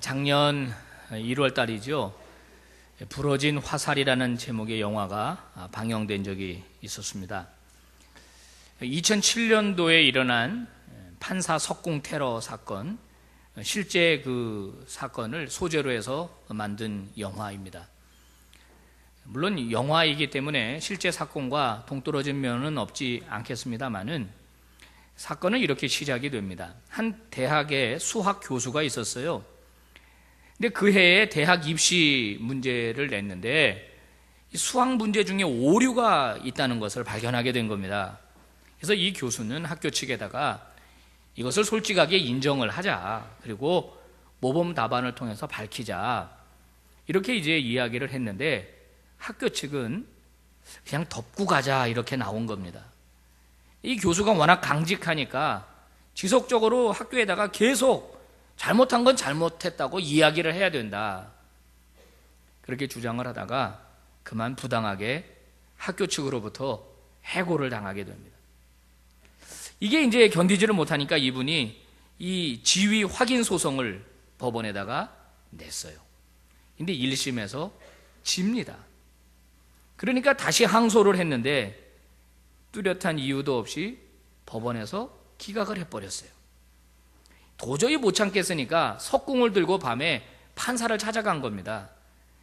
작년 1월 달이죠. 부러진 화살이라는 제목의 영화가 방영된 적이 있었습니다. 2007년도에 일어난 판사 석궁 테러 사건, 실제 그 사건을 소재로 해서 만든 영화입니다. 물론 영화이기 때문에 실제 사건과 동떨어진 면은 없지 않겠습니다만은 사건은 이렇게 시작이 됩니다. 한 대학에 수학 교수가 있었어요. 근데 그 해에 대학 입시 문제를 냈는데 이 수학 문제 중에 오류가 있다는 것을 발견하게 된 겁니다. 그래서 이 교수는 학교 측에다가 이것을 솔직하게 인정을 하자, 그리고 모범 답안을 통해서 밝히자, 이렇게 이제 이야기를 했는데 학교 측은 그냥 덮고 가자 이렇게 나온 겁니다. 이 교수가 워낙 강직하니까 지속적으로 학교에다가 계속 잘못한 건 잘못했다고 이야기를 해야 된다, 그렇게 주장을 하다가 그만 부당하게 학교 측으로부터 해고를 당하게 됩니다. 이게 이제 견디지를 못하니까 이분이 이 지위 확인 소송을 법원에다가 냈어요. 근데 1심에서 집니다. 그러니까 다시 항소를 했는데 뚜렷한 이유도 없이 법원에서 기각을 해버렸어요. 도저히 못 참겠으니까 석궁을 들고 밤에 판사를 찾아간 겁니다.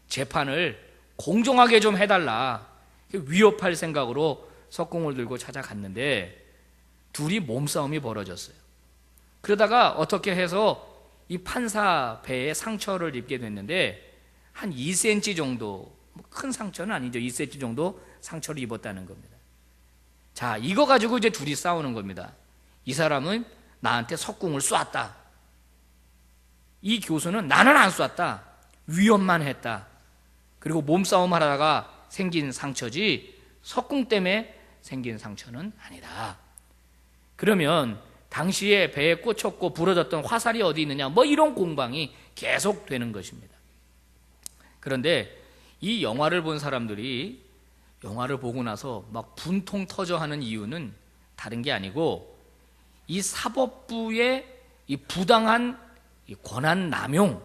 재판을 공정하게 좀 해달라, 위협할 생각으로 석궁을 들고 찾아갔는데 둘이 몸싸움이 벌어졌어요. 그러다가 어떻게 해서 이 판사 배에 상처를 입게 됐는데 한 2cm 정도, 큰 상처는 아니죠, 2cm 정도 상처를 입었다는 겁니다. 자, 이거 가지고 이제 둘이 싸우는 겁니다. 이 사람은 나한테 석궁을 쐈다, 이 교수는 나는 안 쐈다, 위협만 했다, 그리고 몸싸움 하다가 생긴 상처지 석궁 때문에 생긴 상처는 아니다. 그러면 당시에 배에 꽂혔고 부러졌던 화살이 어디 있느냐, 뭐 이런 공방이 계속 되는 것입니다. 그런데 이 영화를 본 사람들이 영화를 보고 나서 막 분통 터져 하는 이유는 다른 게 아니고 이 사법부의 이 부당한 이 권한 남용,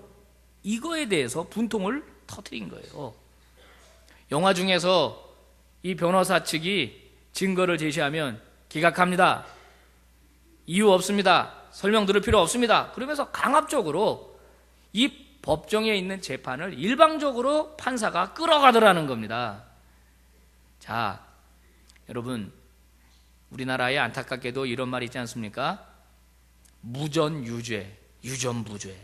이거에 대해서 분통을 터뜨린 거예요. 영화 중에서 이 변호사 측이 증거를 제시하면 기각합니다, 이유 없습니다, 설명 들을 필요 없습니다, 그러면서 강압적으로 이 법정에 있는 재판을 일방적으로 판사가 끌어가더라는 겁니다. 자, 여러분, 우리나라에 안타깝게도 이런 말 있지 않습니까? 무전유죄, 유전무죄.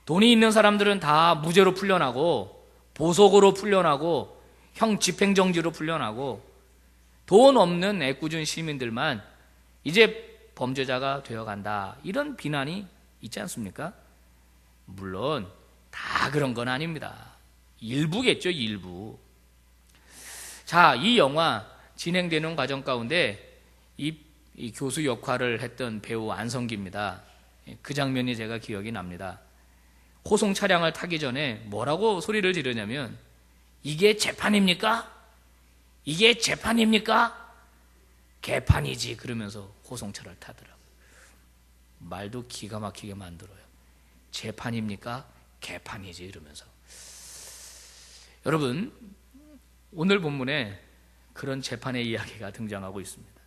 돈이 있는 사람들은 다 무죄로 풀려나고 보석으로 풀려나고 형 집행정지로 풀려나고, 돈 없는 애꿎은 시민들만 이제 범죄자가 되어간다, 이런 비난이 있지 않습니까? 물론 다 그런 건 아닙니다. 일부겠죠, 일부. 자, 이 영화 진행되는 과정 가운데 이 교수 역할을 했던 배우 안성기입니다. 그 장면이 제가 기억이 납니다. 호송 차량을 타기 전에 뭐라고 소리를 지르냐면, 이게 재판입니까? 이게 재판입니까? 개판이지, 그러면서 호송차를 타더라고요. 말도 기가 막히게 만들어요. 재판입니까? 개판이지, 이러면서. 여러분, 오늘 본문에 그런 재판의 이야기가 등장하고 있습니다.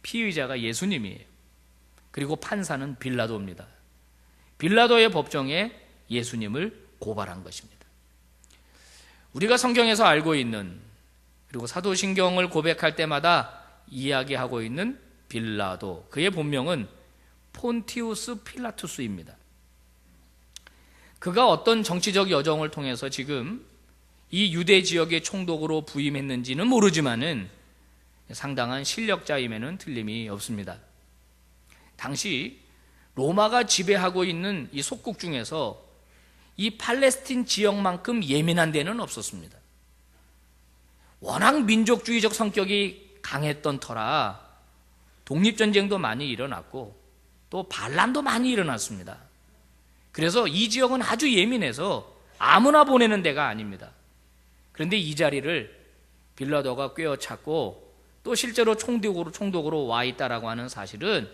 피의자가 예수님이에요. 그리고 판사는 빌라도입니다. 빌라도의 법정에 예수님을 고발한 것입니다. 우리가 성경에서 알고 있는, 그리고 사도신경을 고백할 때마다 이야기하고 있는 빌라도, 그의 본명은 폰티우스 필라투스입니다. 그가 어떤 정치적 여정을 통해서 지금 이 유대 지역의 총독으로 부임했는지는 모르지만은 상당한 실력자임에는 틀림이 없습니다. 당시 로마가 지배하고 있는 이 속국 중에서 이 팔레스틴 지역만큼 예민한 데는 없었습니다. 워낙 민족주의적 성격이 강했던 터라 독립전쟁도 많이 일어났고 또 반란도 많이 일어났습니다. 그래서 이 지역은 아주 예민해서 아무나 보내는 데가 아닙니다. 그런데 이 자리를 빌라도가 꿰어찼고 또 실제로 총독으로 와 있다라고 하는 사실은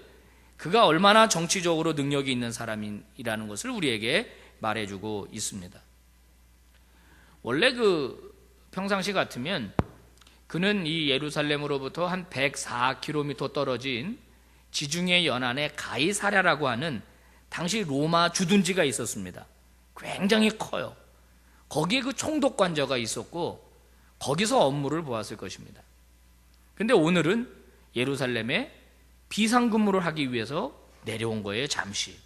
그가 얼마나 정치적으로 능력이 있는 사람이라는 것을 우리에게 말해주고 있습니다. 원래 평상시 같으면 그는 이 예루살렘으로부터 한 104km 떨어진 지중해 연안의 가이사랴라고 하는 당시 로마 주둔지가 있었습니다. 굉장히 커요. 거기에 총독관저가 있었고 거기서 업무를 보았을 것입니다. 근데 오늘은 예루살렘에 비상근무를 하기 위해서 내려온 거예요, 잠시.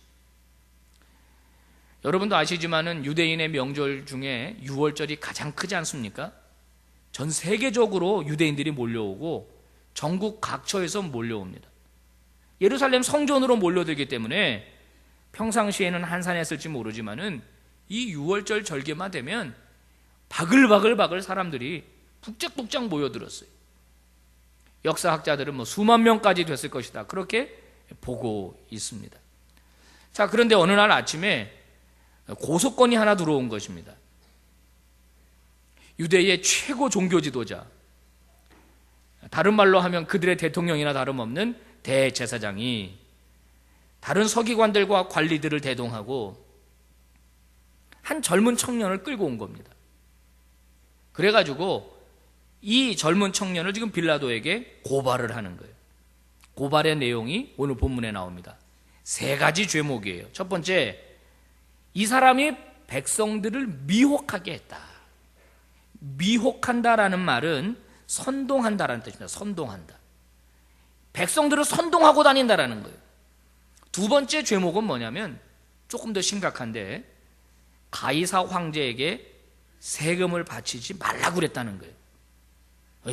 여러분도 아시지만은 유대인의 명절 중에 유월절이 가장 크지 않습니까? 전 세계적으로 유대인들이 몰려오고 전국 각처에서 몰려옵니다. 예루살렘 성전으로 몰려들기 때문에 평상시에는 한산했을지 모르지만은 이 유월절 절기만 되면 바글바글 사람들이 북적북적 모여들었어요. 역사학자들은 수만 명까지 됐을 것이다, 그렇게 보고 있습니다. 자, 그런데 어느 날 아침에 고소건이 하나 들어온 것입니다. 유대의 최고 종교 지도자, 다른 말로 하면 그들의 대통령이나 다름없는 대제사장이 다른 서기관들과 관리들을 대동하고 한 젊은 청년을 끌고 온 겁니다. 그래가지고 이 젊은 청년을 지금 빌라도에게 고발을 하는 거예요. 고발의 내용이 오늘 본문에 나옵니다. 3가지 죄목이에요. 첫 번째, 이 사람이 백성들을 미혹하게 했다. 미혹한다라는 말은 선동한다라는 뜻입니다. 선동한다. 백성들을 선동하고 다닌다라는 거예요. 두 번째 죄목은 뭐냐면 조금 더 심각한데, 가이사 황제에게 세금을 바치지 말라고 그랬다는 거예요.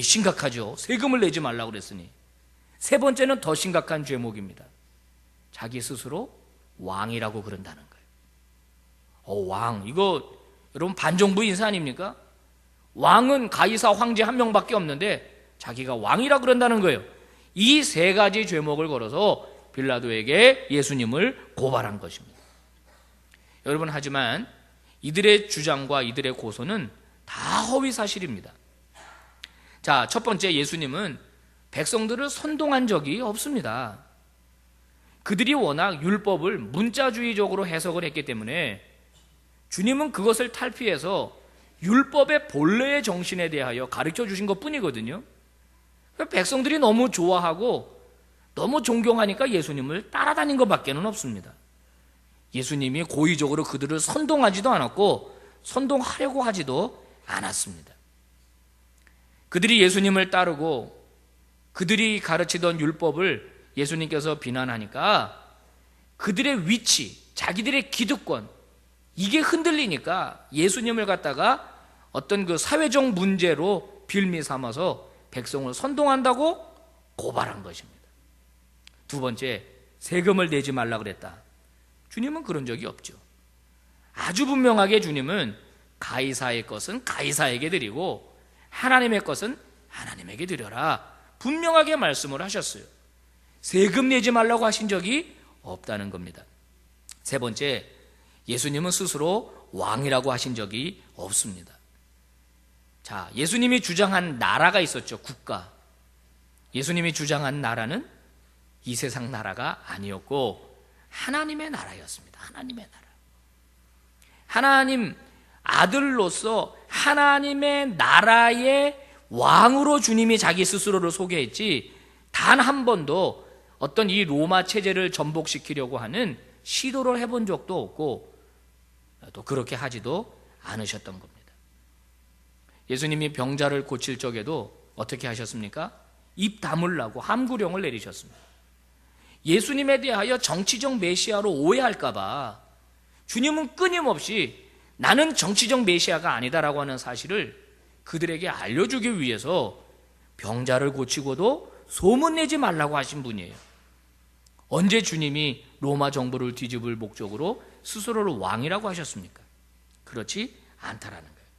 심각하죠. 세금을 내지 말라고 그랬으니. 세 번째는 더 심각한 죄목입니다. 자기 스스로 왕이라고 그런다는 거예요. 왕, 이거 여러분 반정부 인사 아닙니까? 왕은 가이사 황제 한 명밖에 없는데 자기가 왕이라 그런다는 거예요. 이 3가지 죄목을 걸어서 빌라도에게 예수님을 고발한 것입니다. 여러분, 하지만 이들의 주장과 이들의 고소는 다 허위 사실입니다. 자, 첫 번째, 예수님은 백성들을 선동한 적이 없습니다. 그들이 워낙 율법을 문자주의적으로 해석을 했기 때문에 주님은 그것을 탈피해서 율법의 본래의 정신에 대하여 가르쳐 주신 것 뿐이거든요. 백성들이 너무 좋아하고 너무 존경하니까 예수님을 따라다닌 것밖에는 없습니다. 예수님이 고의적으로 그들을 선동하지도 않았고 선동하려고 하지도 않았습니다. 그들이 예수님을 따르고 그들이 가르치던 율법을 예수님께서 비난하니까 그들의 위치, 자기들의 기득권, 이게 흔들리니까 예수님을 갖다가 어떤 사회적 문제로 빌미 삼아서 백성을 선동한다고 고발한 것입니다. 두 번째, 세금을 내지 말라 그랬다. 주님은 그런 적이 없죠. 아주 분명하게 주님은 가이사의 것은 가이사에게 드리고 하나님의 것은 하나님에게 드려라, 분명하게 말씀을 하셨어요. 세금 내지 말라고 하신 적이 없다는 겁니다. 세 번째, 예수님은 스스로 왕이라고 하신 적이 없습니다. 자, 예수님이 주장한 나라가 있었죠. 국가. 예수님이 주장한 나라는 이 세상 나라가 아니었고 하나님의 나라였습니다. 하나님의 나라. 하나님 아들로서 하나님의 나라의 왕으로 주님이 자기 스스로를 소개했지, 단 한 번도 어떤 이 로마 체제를 전복시키려고 하는 시도를 해본 적도 없고 또 그렇게 하지도 않으셨던 겁니다. 예수님이 병자를 고칠 적에도 어떻게 하셨습니까? 입 다물라고 함구령을 내리셨습니다. 예수님에 대하여 정치적 메시아로 오해할까 봐 주님은 끊임없이 나는 정치적 메시아가 아니다라고 하는 사실을 그들에게 알려주기 위해서 병자를 고치고도 소문내지 말라고 하신 분이에요. 언제 주님이 로마 정부를 뒤집을 목적으로 스스로를 왕이라고 하셨습니까? 그렇지 않다라는 거예요.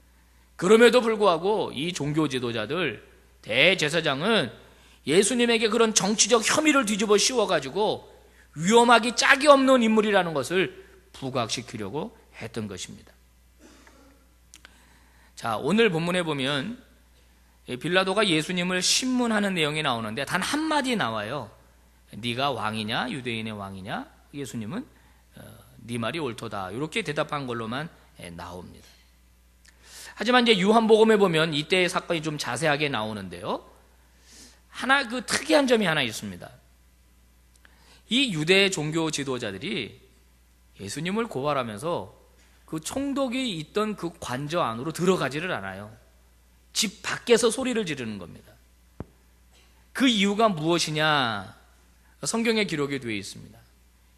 그럼에도 불구하고 이 종교 지도자들, 대제사장은 예수님에게 그런 정치적 혐의를 뒤집어 씌워가지고 위험하기 짝이 없는 인물이라는 것을 부각시키려고 했던 것입니다. 자, 오늘 본문에 보면 빌라도가 예수님을 신문하는 내용이 나오는데 단 한마디 나와요. 네가 왕이냐 유대인의 왕이냐? 예수님은 네 말이 옳도다 이렇게 대답한 걸로만 나옵니다. 하지만 이제 요한복음에 보면 이때의 사건이 좀 자세하게 나오는데요, 하나 그 특이한 점이 하나 있습니다. 이 유대 종교 지도자들이 예수님을 고발하면서 그 총독이 있던 그 관저 안으로 들어가지를 않아요. 집 밖에서 소리를 지르는 겁니다. 그 이유가 무엇이냐? 성경에 기록이 되어 있습니다.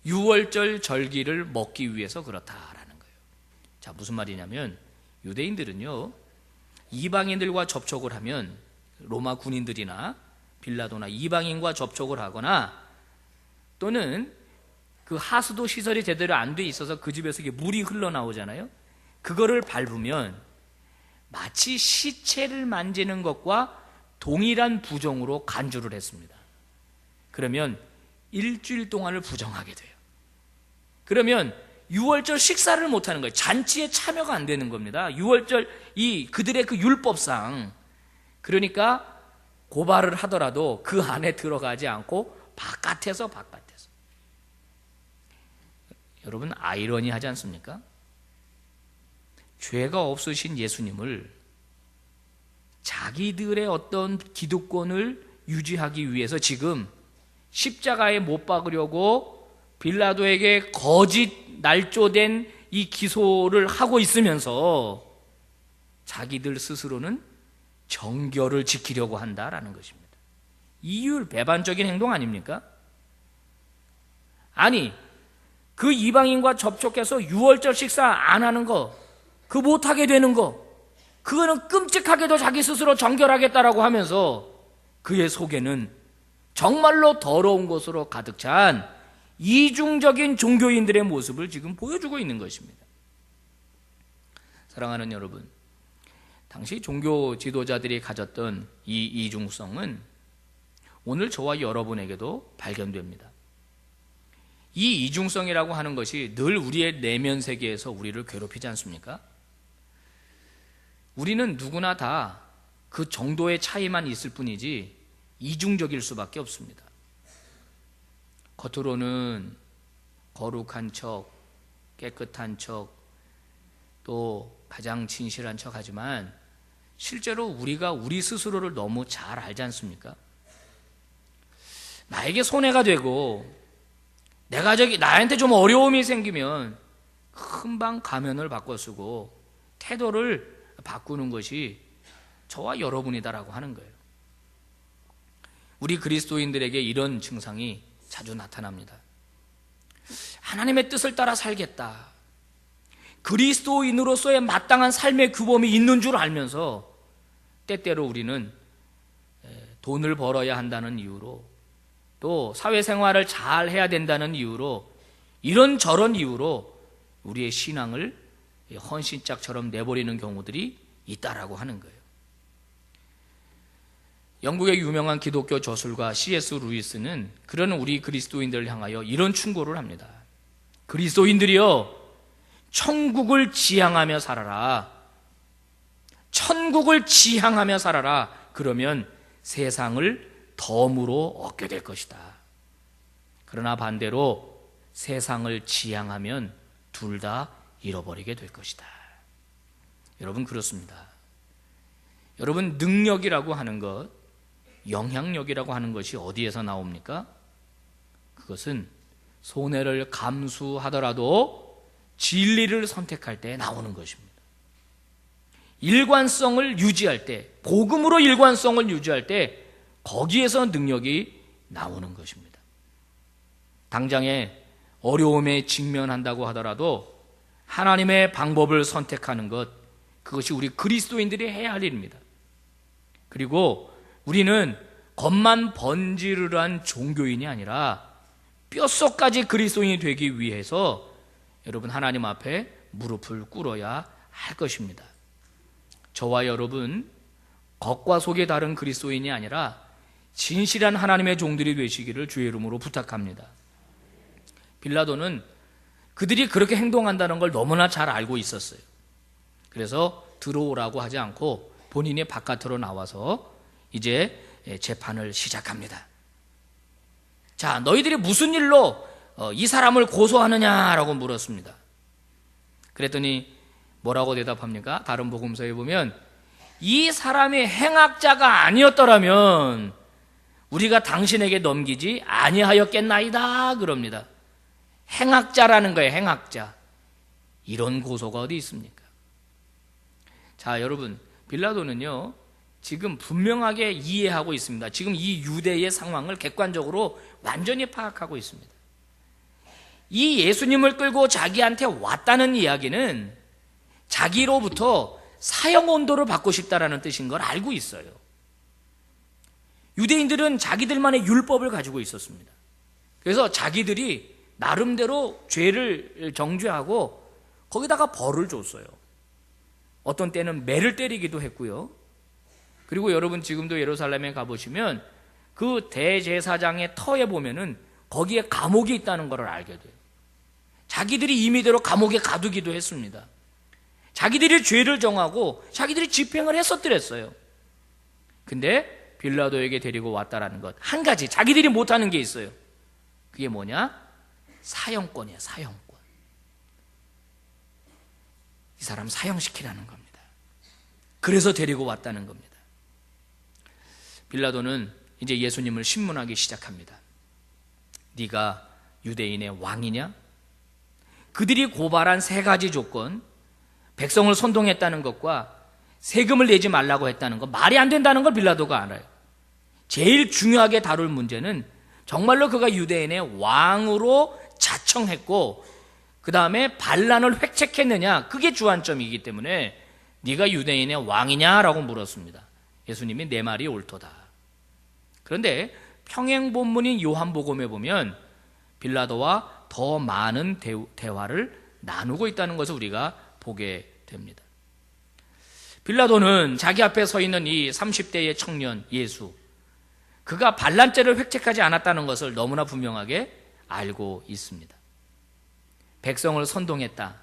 유월절 절기를 먹기 위해서 그렇다라는 거예요. 자, 무슨 말이냐면 유대인들은요, 이방인들과 접촉을 하면 로마 군인들이나 빌라도나 이방인과 접촉을 하거나 또는 그 하수도 시설이 제대로 안 돼 있어서 그 집에서 물이 흘러나오잖아요. 그거를 밟으면 마치 시체를 만지는 것과 동일한 부정으로 간주를 했습니다. 그러면 일주일 동안을 부정하게 돼요. 그러면 유월절 식사를 못하는 거예요. 잔치에 참여가 안 되는 겁니다. 유월절 그들의 그 율법상. 그러니까 고발을 하더라도 그 안에 들어가지 않고 바깥에서. 여러분, 아이러니하지 않습니까? 죄가 없으신 예수님을 자기들의 어떤 기득권을 유지하기 위해서 지금 십자가에 못 박으려고 빌라도에게 거짓 날조된 이 기소를 하고 있으면서 자기들 스스로는 정결을 지키려고 한다라는 것입니다. 이율 배반적인 행동 아닙니까? 아니, 그 이방인과 접촉해서 유월절 식사 안 하는 거, 그 못하게 되는 거, 그거는 끔찍하게도 자기 스스로 정결하겠다라고 하면서 그의 속에는 정말로 더러운 것으로 가득 찬 이중적인 종교인들의 모습을 지금 보여주고 있는 것입니다. 사랑하는 여러분, 당시 종교 지도자들이 가졌던 이 이중성은 오늘 저와 여러분에게도 발견됩니다. 이 이중성이라고 하는 것이 늘 우리의 내면 세계에서 우리를 괴롭히지 않습니까? 우리는 누구나 다 그 정도의 차이만 있을 뿐이지 이중적일 수밖에 없습니다. 겉으로는 거룩한 척, 깨끗한 척, 또 가장 진실한 척 하지만 실제로 우리가 우리 스스로를 너무 잘 알지 않습니까? 나에게 손해가 되고 나한테 좀 어려움이 생기면 금방 가면을 바꿔 쓰고 태도를 바꾸는 것이 저와 여러분이다라고 하는 거예요. 우리 그리스도인들에게 이런 증상이 자주 나타납니다. 하나님의 뜻을 따라 살겠다, 그리스도인으로서의 마땅한 삶의 규범이 있는 줄 알면서 때때로 우리는 돈을 벌어야 한다는 이유로, 또 사회생활을 잘 해야 된다는 이유로, 이런저런 이유로 우리의 신앙을 헌신짝처럼 내버리는 경우들이 있다라고 하는 거예요. 영국의 유명한 기독교 저술가 C.S. 루이스는 그런 우리 그리스도인들을 향하여 이런 충고를 합니다. 그리스도인들이여, 천국을 지향하며 살아라. 천국을 지향하며 살아라. 그러면 세상을 덤으로 얻게 될 것이다. 그러나 반대로 세상을 지향하면 둘 다 잃어버리게 될 것이다. 여러분, 그렇습니다. 여러분, 능력이라고 하는 것, 영향력이라고 하는 것이 어디에서 나옵니까? 그것은 손해를 감수하더라도 진리를 선택할 때 나오는 것입니다. 일관성을 유지할 때, 복음으로 일관성을 유지할 때 거기에서 능력이 나오는 것입니다. 당장에 어려움에 직면한다고 하더라도 하나님의 방법을 선택하는 것, 그것이 우리 그리스도인들이 해야 할 일입니다. 그리고 우리는 겉만 번지르르한 종교인이 아니라 뼛속까지 그리스도인이 되기 위해서 여러분, 하나님 앞에 무릎을 꿇어야 할 것입니다. 저와 여러분, 겉과 속이 다른 그리스도인이 아니라 진실한 하나님의 종들이 되시기를 주의 이름으로 부탁합니다. 빌라도는 그들이 그렇게 행동한다는 걸 너무나 잘 알고 있었어요. 그래서 들어오라고 하지 않고 본인이 바깥으로 나와서 이제 재판을 시작합니다. 자, 너희들이 무슨 일로 이 사람을 고소하느냐라고 물었습니다. 그랬더니 뭐라고 대답합니까? 다른 복음서에 보면 이 사람이 행악자가 아니었더라면 우리가 당신에게 넘기지 아니하였겠나이다 그럽니다. 행악자라는 거예요. 행악자. 이런 고소가 어디 있습니까? 자, 여러분, 빌라도는요 지금 분명하게 이해하고 있습니다. 지금 이 유대의 상황을 객관적으로 완전히 파악하고 있습니다. 이 예수님을 끌고 자기한테 왔다는 이야기는 자기로부터 사형 온도를 받고 싶다라는 뜻인 걸 알고 있어요. 유대인들은 자기들만의 율법을 가지고 있었습니다. 그래서 자기들이 나름대로 죄를 정죄하고 거기다가 벌을 줬어요. 어떤 때는 매를 때리기도 했고요. 그리고 여러분 지금도 예루살렘에 가보시면 그 대제사장의 터에 보면은 거기에 감옥이 있다는 것을 알게 돼요. 자기들이 임의대로 감옥에 가두기도 했습니다. 자기들이 죄를 정하고 자기들이 집행을 했었더랬어요. 근데 빌라도에게 데리고 왔다라는 것, 한 가지 자기들이 못하는 게 있어요. 그게 뭐냐? 사형권이에요. 사형권. 이 사람 사형시키라는 겁니다. 그래서 데리고 왔다는 겁니다. 빌라도는 이제 예수님을 신문하기 시작합니다. 네가 유대인의 왕이냐? 그들이 고발한 세 가지 조건, 백성을 선동했다는 것과 세금을 내지 말라고 했다는 것, 말이 안 된다는 걸 빌라도가 알아요. 제일 중요하게 다룰 문제는 정말로 그가 유대인의 왕으로 자청했고 그 다음에 반란을 획책했느냐, 그게 주안점이기 때문에 네가 유대인의 왕이냐라고 물었습니다. 예수님이 내 말이 옳도다. 그런데 평행본문인 요한복음에 보면 빌라도와 더 많은 대화를 나누고 있다는 것을 우리가 보게 됩니다. 빌라도는 자기 앞에 서 있는 이 30대의 청년 예수, 그가 반란죄를 획책하지 않았다는 것을 너무나 분명하게 알고 있습니다. 백성을 선동했다.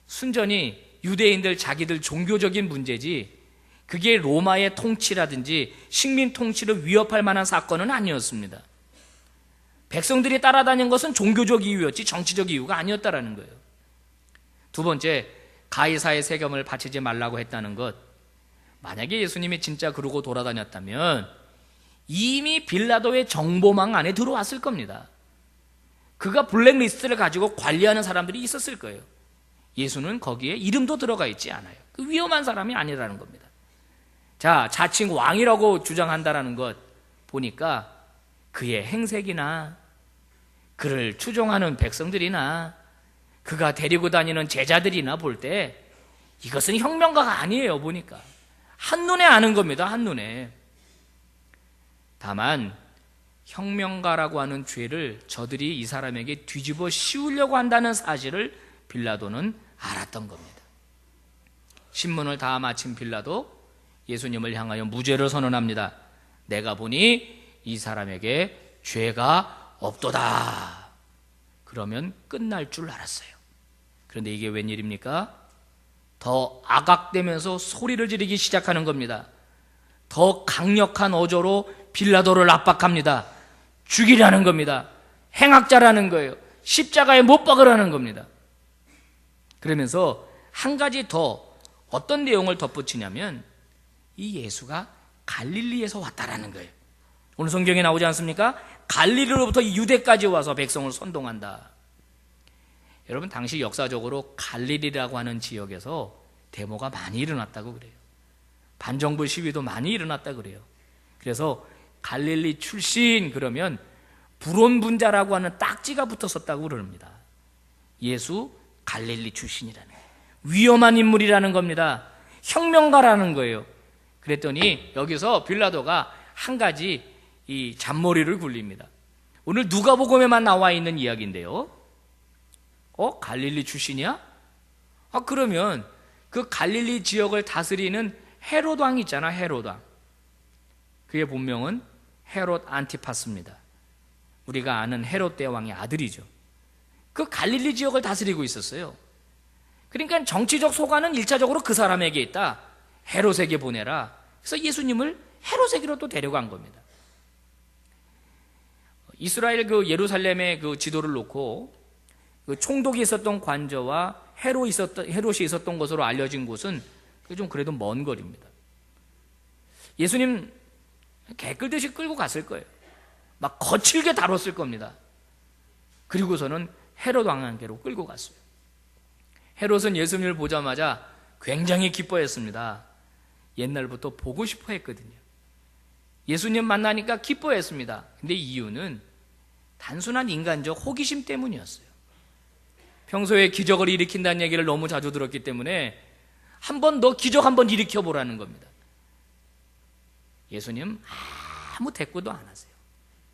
순전히 유대인들 자기들 종교적인 문제지 그게 로마의 통치라든지 식민 통치를 위협할 만한 사건은 아니었습니다. 백성들이 따라다닌 것은 종교적 이유였지 정치적 이유가 아니었다라는 거예요. 두 번째, 가이사의 세금을 바치지 말라고 했다는 것. 만약에 예수님이 진짜 그러고 돌아다녔다면 이미 빌라도의 정보망 안에 들어왔을 겁니다. 그가 블랙리스트를 가지고 관리하는 사람들이 있었을 거예요. 예수는 거기에 이름도 들어가 있지 않아요. 그 위험한 사람이 아니라는 겁니다. 자, 자칭 왕이라고 주장한다라는 것 보니까 그의 행색이나 그를 추종하는 백성들이나 그가 데리고 다니는 제자들이나 볼 때 이것은 혁명가가 아니에요. 보니까 한눈에 아는 겁니다. 한눈에. 다만 혁명가라고 하는 죄를 저들이 이 사람에게 뒤집어 씌우려고 한다는 사실을 빌라도는 알았던 겁니다. 신문을 다 마친 빌라도 예수님을 향하여 무죄를 선언합니다. 내가 보니 이 사람에게 죄가 없도다. 그러면 끝날 줄 알았어요. 그런데 이게 웬일입니까? 더 악악대면서 소리를 지르기 시작하는 겁니다. 더 강력한 어조로 빌라도를 압박합니다. 죽이라는 겁니다. 행악자라는 거예요. 십자가에 못 박으라는 겁니다. 그러면서 한 가지 더 어떤 내용을 덧붙이냐면 이 예수가 갈릴리에서 왔다라는 거예요. 오늘 성경에 나오지 않습니까? 갈릴리로부터 유대까지 와서 백성을 선동한다. 여러분, 당시 역사적으로 갈릴리라고 하는 지역에서 데모가 많이 일어났다고 그래요. 반정부 시위도 많이 일어났다고 그래요. 그래서 갈릴리 출신 그러면 불온분자라고 하는 딱지가 붙었었다고 그럽니다. 예수 갈릴리 출신이라는 거예요. 위험한 인물이라는 겁니다. 혁명가라는 거예요. 그랬더니 여기서 빌라도가 한 가지 이 잔머리를 굴립니다. 오늘 누가복음에만 나와 있는 이야기인데요. 갈릴리 출신이야? 그러면 그 갈릴리 지역을 다스리는 헤롯 왕 있잖아. 헤롯 왕. 그의 본명은 헤롯 안티파스입니다. 우리가 아는 헤롯 대왕의 아들이죠. 그 갈릴리 지역을 다스리고 있었어요. 그러니까 정치적 소관은 1차적으로 그 사람에게 있다. 헤롯에게 보내라. 그래서 예수님을 헤롯에게로 또 데려간 겁니다. 이스라엘 그 예루살렘의 그 지도를 놓고 그 총독이 있었던 관저와 헤롯이 있었던 것으로 알려진 곳은 좀 그래도 먼 거리입니다. 예수님 개 끌듯이 끌고 갔을 거예요. 막 거칠게 다뤘을 겁니다. 그리고서는 헤롯 왕에게로 끌고 갔어요. 헤롯은 예수님을 보자마자 굉장히 기뻐했습니다. 옛날부터 보고 싶어 했거든요. 예수님 만나니까 기뻐했습니다. 근데 이유는 단순한 인간적 호기심 때문이었어요. 평소에 기적을 일으킨다는 얘기를 너무 자주 들었기 때문에 한번 너 기적 한번 일으켜보라는 겁니다. 예수님 아무 대꾸도 안 하세요.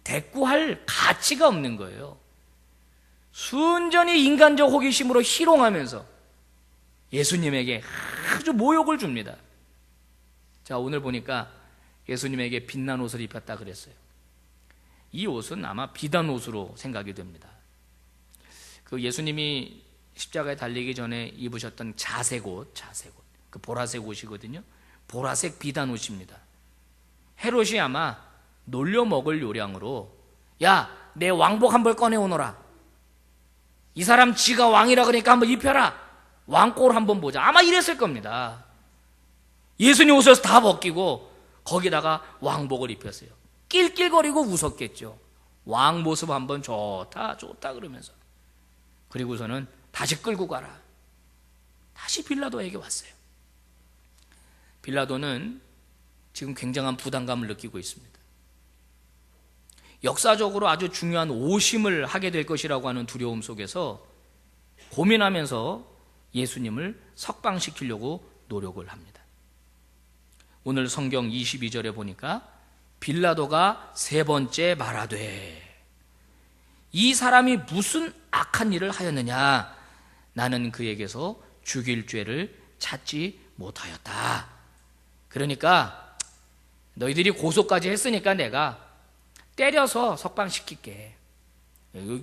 대꾸할 가치가 없는 거예요. 순전히 인간적 호기심으로 희롱하면서 예수님에게 아주 모욕을 줍니다. 자, 오늘 보니까 예수님에게 빛난 옷을 입혔다 그랬어요. 이 옷은 아마 비단 옷으로 생각이 됩니다. 그 예수님이 십자가에 달리기 전에 입으셨던 자색 옷, 그 보라색 옷이거든요. 보라색 비단 옷입니다. 헤롯이 아마 놀려 먹을 요량으로 야, 내 왕복 한벌 꺼내오너라. 이 사람 지가 왕이라 그러니까 한번 입혀라. 왕꼴 한번 보자. 아마 이랬을 겁니다. 예수님 옷을 다 벗기고 거기다가 왕복을 입혔어요. 낄낄거리고 웃었겠죠. 왕 모습 한번 좋다 그러면서. 그리고서는 다시 끌고 가라. 다시 빌라도에게 왔어요. 빌라도는 지금 굉장한 부담감을 느끼고 있습니다. 역사적으로 아주 중요한 오심을 하게 될 것이라고 하는 두려움 속에서 고민하면서 예수님을 석방시키려고 노력을 합니다. 오늘 성경 22절에 보니까 빌라도가 세 번째 말하되 이 사람이 무슨 악한 일을 하였느냐? 나는 그에게서 죽일 죄를 찾지 못하였다. 그러니까 너희들이 고소까지 했으니까 내가 때려서 석방시킬게.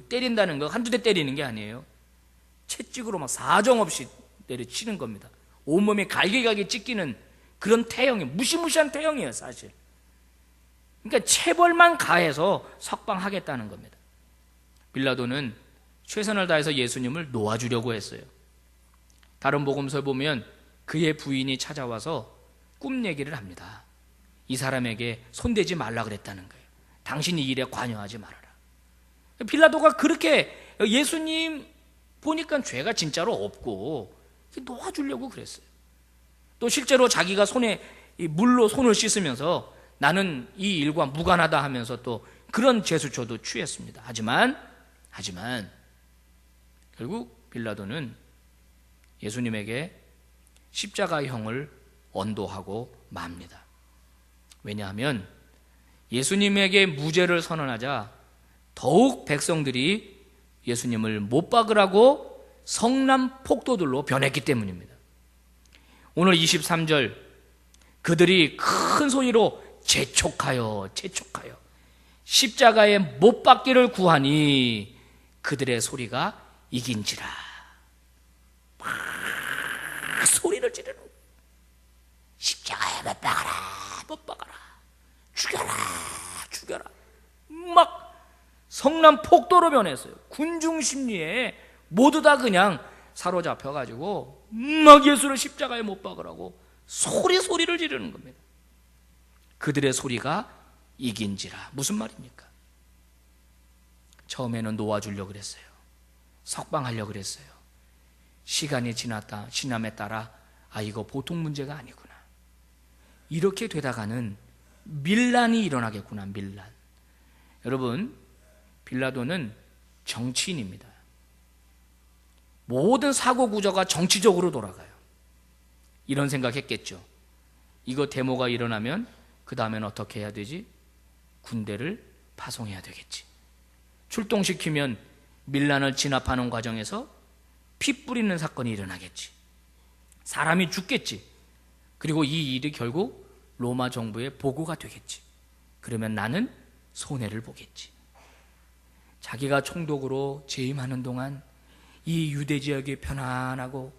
때린다는 거 한두 대 때리는 게 아니에요. 채찍으로 막 사정없이 내려치는 겁니다. 온몸이 갈기갈기 찢기는 그런 태형이, 무시무시한 태형이에요, 사실. 그러니까 체벌만 가해서 석방하겠다는 겁니다. 빌라도는 최선을 다해서 예수님을 놓아주려고 했어요. 다른 복음서에 보면 그의 부인이 찾아와서 꿈 얘기를 합니다. 이 사람에게 손대지 말라 그랬다는 거예요. 당신이 이 일에 관여하지 말아라. 빌라도가 그렇게 예수님 보니까 죄가 진짜로 없고 놓아주려고 그랬어요. 또 실제로 자기가 손에 물로 손을 씻으면서 나는 이 일과 무관하다 하면서 또 그런 제스처도 취했습니다. 하지만 결국 빌라도는 예수님에게 십자가형을 언도하고 맙니다. 왜냐하면 예수님에게 무죄를 선언하자 더욱 백성들이 예수님을 못 박으라고 성난 폭도들로 변했기 때문입니다. 오늘 23절 그들이 큰 소리로 재촉하여 십자가에 못 박기를 구하니 그들의 소리가 이긴지라. 막 소리를 지르는 거예요. 십자가에 못 박아라, 죽여라. 막 성난 폭도로 변했어요. 군중 심리에 모두 다 그냥 사로잡혀가지고 막 예수를 십자가에 못 박으라고 소리를 지르는 겁니다. 그들의 소리가 이긴지라. 무슨 말입니까? 처음에는 놓아주려고 그랬어요. 석방하려고 그랬어요. 시간이 지남에 따라 이거 보통 문제가 아니구나. 이렇게 되다가는 밀란이 일어나겠구나. 밀란. 여러분, 빌라도는 정치인입니다. 모든 사고 구조가 정치적으로 돌아가요. 이런 생각했겠죠. 이거 데모가 일어나면 그 다음엔 어떻게 해야 되지? 군대를 파송해야 되겠지. 출동시키면 밀란을 진압하는 과정에서 피 뿌리는 사건이 일어나겠지. 사람이 죽겠지. 그리고 이 일이 결국 로마 정부의 보고가 되겠지. 그러면 나는 손해를 보겠지. 자기가 총독으로 재임하는 동안 이 유대 지역이 편안하고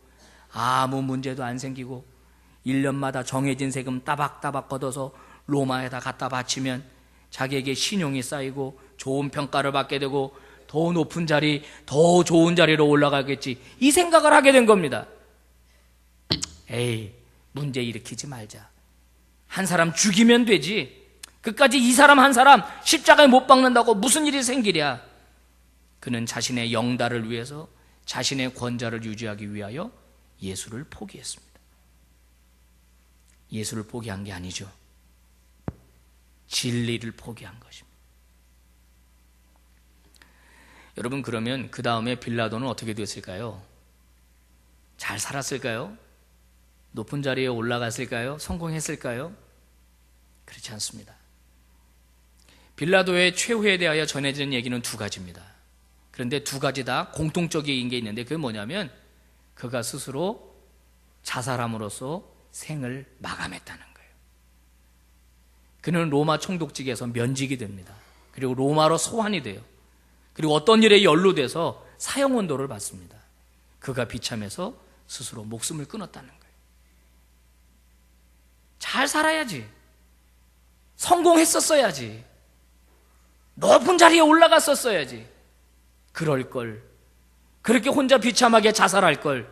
아무 문제도 안 생기고 1년마다 정해진 세금 따박따박 걷어서 로마에다 갖다 바치면 자기에게 신용이 쌓이고 좋은 평가를 받게 되고 더 높은 자리, 더 좋은 자리로 올라가겠지, 이 생각을 하게 된 겁니다. 에이, 문제 일으키지 말자. 한 사람 죽이면 되지. 끝까지 이 사람 한 사람 십자가에 못 박는다고 무슨 일이 생기랴. 그는 자신의 영달을 위해서, 자신의 권좌를 유지하기 위하여 예수를 포기했습니다. 예수를 포기한 게 아니죠. 진리를 포기한 것입니다. 여러분, 그러면 그 다음에 빌라도는 어떻게 됐을까요? 잘 살았을까요? 높은 자리에 올라갔을까요? 성공했을까요? 그렇지 않습니다. 빌라도의 최후에 대하여 전해지는 얘기는 두 가지입니다. 그런데 두 가지 다 공통적인 게 있는데, 그게 뭐냐면 그가 스스로 자살함으로써 생을 마감했다는 거예요. 그는 로마 총독직에서 면직이 됩니다. 그리고 로마로 소환이 돼요. 그리고 어떤 일에 연루돼서 사형원도를 받습니다. 그가 비참해서 스스로 목숨을 끊었다는 거예요. 잘 살아야지. 성공했었어야지. 높은 자리에 올라갔었어야지. 그럴 걸. 그렇게 혼자 비참하게 자살할 걸.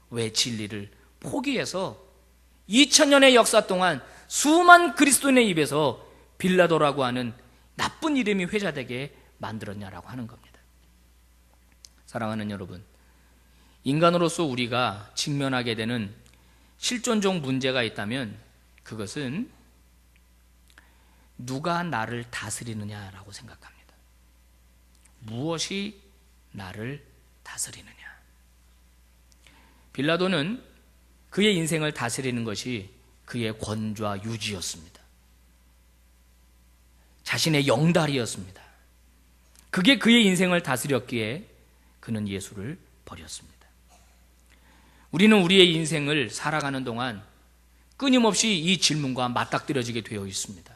왜 진리를 포기해서 2000년의 역사 동안 수많은 그리스도인의 입에서 빌라도라고 하는 나쁜 이름이 회자되게 만들었냐라고 하는 겁니다. 사랑하는 여러분, 인간으로서 우리가 직면하게 되는 실존적 문제가 있다면 그것은 누가 나를 다스리느냐라고 생각합니다. 무엇이 나를 다스리느냐. 빌라도는 그의 인생을 다스리는 것이 그의 권좌 유지였습니다. 자신의 영달이었습니다. 그게 그의 인생을 다스렸기에 그는 예수를 버렸습니다. 우리는 우리의 인생을 살아가는 동안 끊임없이 이 질문과 맞닥뜨려지게 되어 있습니다.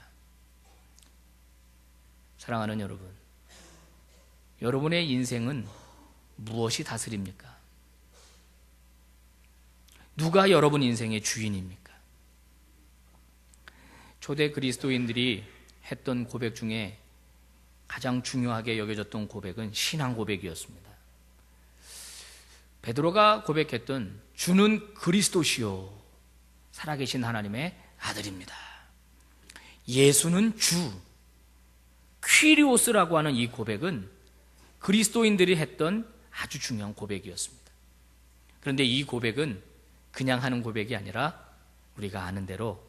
사랑하는 여러분, 여러분의 인생은 무엇이 다스립니까? 누가 여러분 인생의 주인입니까? 초대 그리스도인들이 했던 고백 중에 가장 중요하게 여겨졌던 고백은 신앙 고백이었습니다. 베드로가 고백했던 주는 그리스도시요 살아계신 하나님의 아들입니다. 예수는 주, 퀴리오스라고 하는 이 고백은 그리스도인들이 했던 아주 중요한 고백이었습니다. 그런데 이 고백은 그냥 하는 고백이 아니라 우리가 아는 대로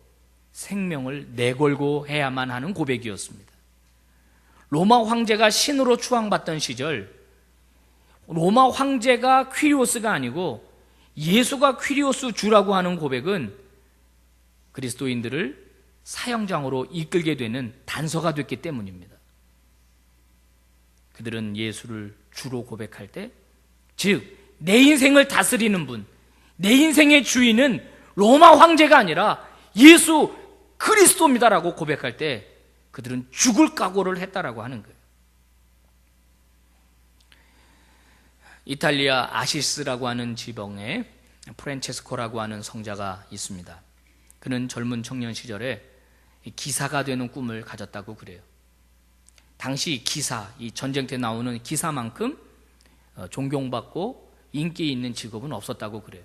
생명을 내걸고 해야만 하는 고백이었습니다. 로마 황제가 신으로 추앙받던 시절, 로마 황제가 퀴리오스가 아니고 예수가 퀴리오스 주라고 하는 고백은 그리스도인들을 사형장으로 이끌게 되는 단서가 됐기 때문입니다. 그들은 예수를 주로 고백할 때, 즉 내 인생을 다스리는 분, 내 인생의 주인은 로마 황제가 아니라 예수 그리스도입니다라고 고백할 때 그들은 죽을 각오를 했다라고 하는 거예요. 이탈리아 아시스라고 하는 지방에 프란체스코라고 하는 성자가 있습니다. 그는 젊은 청년 시절에 기사가 되는 꿈을 가졌다고 그래요. 당시 기사, 이 전쟁터에 나오는 기사만큼 존경받고 인기 있는 직업은 없었다고 그래요.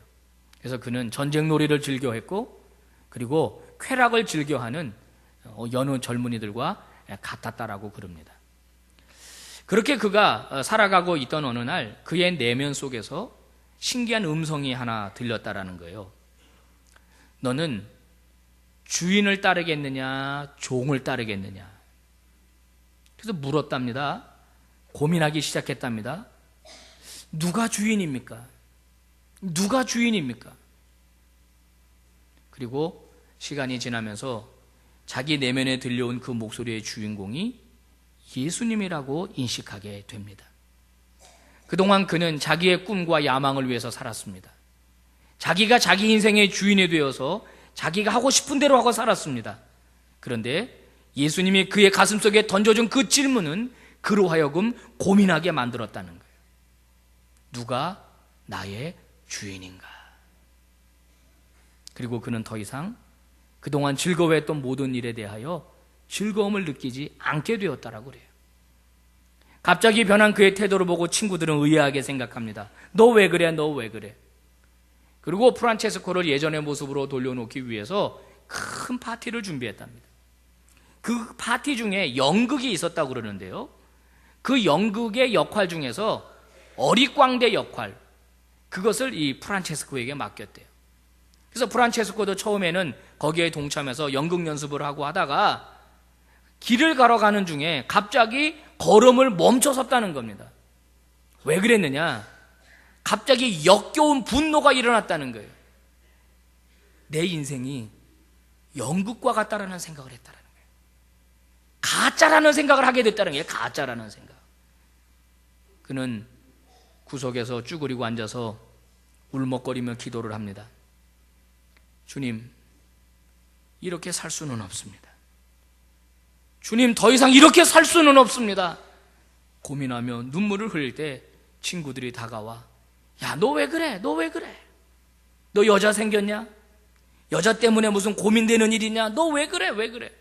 그래서 그는 전쟁놀이를 즐겨했고, 그리고 쾌락을 즐겨하는 여느 젊은이들과 같았다라고 그럽니다. 그렇게 그가 살아가고 있던 어느 날 그의 내면 속에서 신기한 음성이 하나 들렸다라는 거예요. 너는 주인을 따르겠느냐, 종을 따르겠느냐. 그래서 물었답니다. 고민하기 시작했답니다. 누가 주인입니까? 누가 주인입니까? 그리고 시간이 지나면서 자기 내면에 들려온 그 목소리의 주인공이 예수님이라고 인식하게 됩니다. 그동안 그는 자기의 꿈과 야망을 위해서 살았습니다. 자기가 자기 인생의 주인이 되어서 자기가 하고 싶은 대로 하고 살았습니다. 그런데 예수님이 그의 가슴속에 던져준 그 질문은 그로 하여금 고민하게 만들었다는 거예요. 누가 나의 주인인가? 그리고 그는 더 이상 그동안 즐거워했던 모든 일에 대하여 즐거움을 느끼지 않게 되었다라고 그래요. 갑자기 변한 그의 태도를 보고 친구들은 의아하게 생각합니다. 너 왜 그래? 너 왜 그래? 그리고 프란체스코를 예전의 모습으로 돌려놓기 위해서 큰 파티를 준비했답니다. 그 파티 중에 연극이 있었다고 그러는데요, 그 연극의 역할 중에서 어릿광대 역할, 그것을 이 프란체스코에게 맡겼대요. 그래서 프란체스코도 처음에는 거기에 동참해서 연극 연습을 하고 하다가 길을 걸어가는 중에 갑자기 걸음을 멈춰섰다는 겁니다. 왜 그랬느냐? 갑자기 역겨운 분노가 일어났다는 거예요. 내 인생이 연극과 같다라는 생각을 했다는 거예요. 가짜라는 생각을 하게 됐다는 거예요. 가짜라는 생각. 그는 구석에서 쭈그리고 앉아서 울먹거리며 기도를 합니다. 주님, 이렇게 살 수는 없습니다. 주님, 더 이상 이렇게 살 수는 없습니다. 고민하며 눈물을 흘릴 때 친구들이 다가와, 야, 너 왜 그래? 너 왜 그래? 너 여자 생겼냐? 여자 때문에 무슨 고민되는 일이냐? 너 왜 그래? 왜 그래?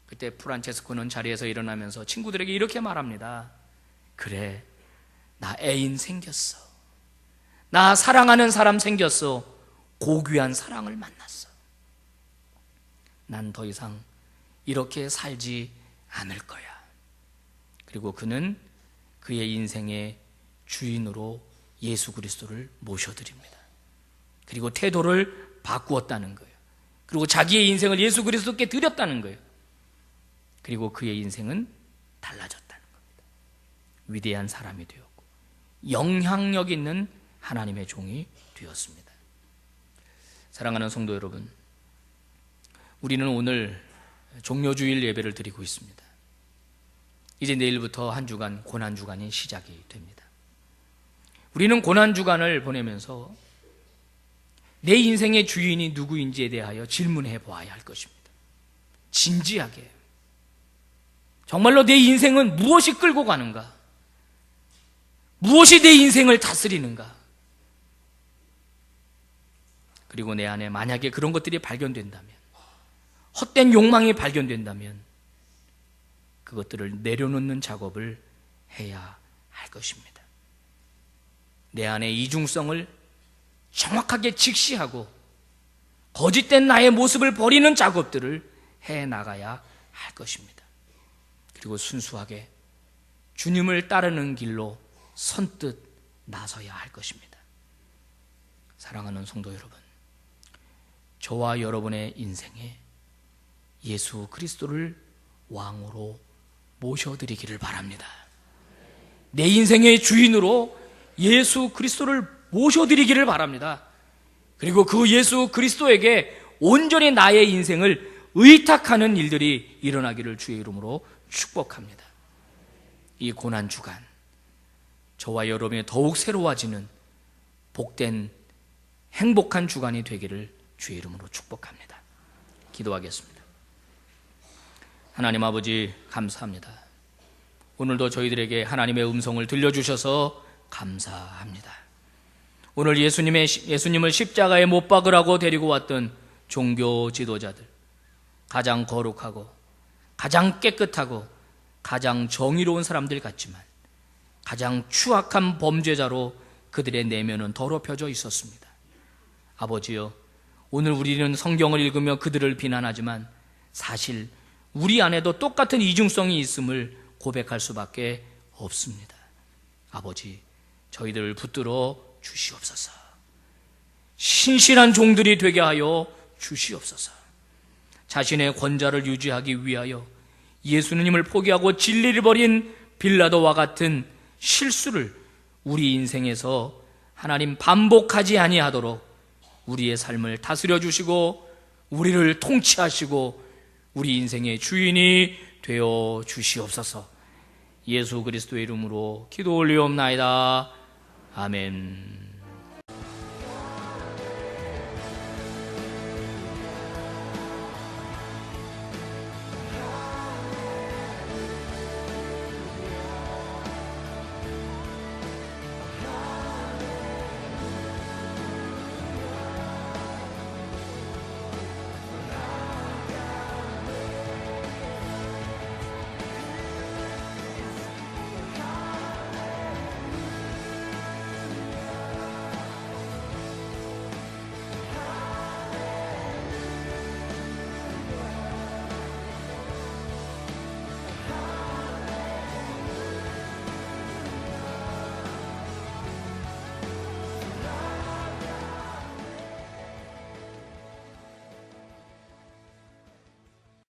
그때 프란체스코는 자리에서 일어나면서 친구들에게 이렇게 말합니다. 그래, 나 애인 생겼어. 나 사랑하는 사람 생겼어. 고귀한 사랑을 만났어. 난 더 이상 이렇게 살지 않을 거야. 그리고 그는 그의 인생의 주인으로 예수 그리스도를 모셔드립니다. 그리고 태도를 바꾸었다는 거예요. 그리고 자기의 인생을 예수 그리스도께 드렸다는 거예요. 그리고 그의 인생은 달라졌다는 겁니다. 위대한 사람이 되었고 영향력 있는 하나님의 종이 되었습니다. 사랑하는 성도 여러분, 우리는 오늘 종료주일 예배를 드리고 있습니다. 이제 내일부터 한 주간 고난주간이 시작이 됩니다. 우리는 고난주간을 보내면서 내 인생의 주인이 누구인지에 대하여 질문해 보아야 할 것입니다. 진지하게. 정말로 내 인생은 무엇이 끌고 가는가? 무엇이 내 인생을 다스리는가? 그리고 내 안에 만약에 그런 것들이 발견된다면, 헛된 욕망이 발견된다면 그것들을 내려놓는 작업을 해야 할 것입니다. 내 안의 이중성을 정확하게 직시하고 거짓된 나의 모습을 버리는 작업들을 해나가야 할 것입니다. 그리고 순수하게 주님을 따르는 길로 선뜻 나서야 할 것입니다. 사랑하는 성도 여러분, 저와 여러분의 인생에 예수 그리스도를 왕으로 모셔드리기를 바랍니다. 내 인생의 주인으로 예수 그리스도를 모셔드리기를 바랍니다. 그리고 그 예수 그리스도에게 온전히 나의 인생을 의탁하는 일들이 일어나기를 주의 이름으로 축복합니다. 이 고난주간, 저와 여러분의 더욱 새로워지는 복된 행복한 주간이 되기를 주의 이름으로 축복합니다. 기도하겠습니다. 하나님 아버지, 감사합니다. 오늘도 저희들에게 하나님의 음성을 들려주셔서 감사합니다. 오늘 예수님을 십자가에 못 박으라고 데리고 왔던 종교 지도자들, 가장 거룩하고 가장 깨끗하고 가장 정의로운 사람들 같지만 가장 추악한 범죄자로 그들의 내면은 더럽혀져 있었습니다. 아버지여, 오늘 우리는 성경을 읽으며 그들을 비난하지만 사실 우리 안에도 똑같은 이중성이 있음을 고백할 수밖에 없습니다. 아버지, 저희들을 붙들어 주시옵소서. 신실한 종들이 되게 하여 주시옵소서. 자신의 권좌를 유지하기 위하여 예수님을 포기하고 진리를 버린 빌라도와 같은 실수를 우리 인생에서 하나님 반복하지 아니하도록 우리의 삶을 다스려 주시고 우리를 통치하시고 우리 인생의 주인이 되어 주시옵소서. 예수 그리스도의 이름으로 기도 올리옵나이다. 아멘.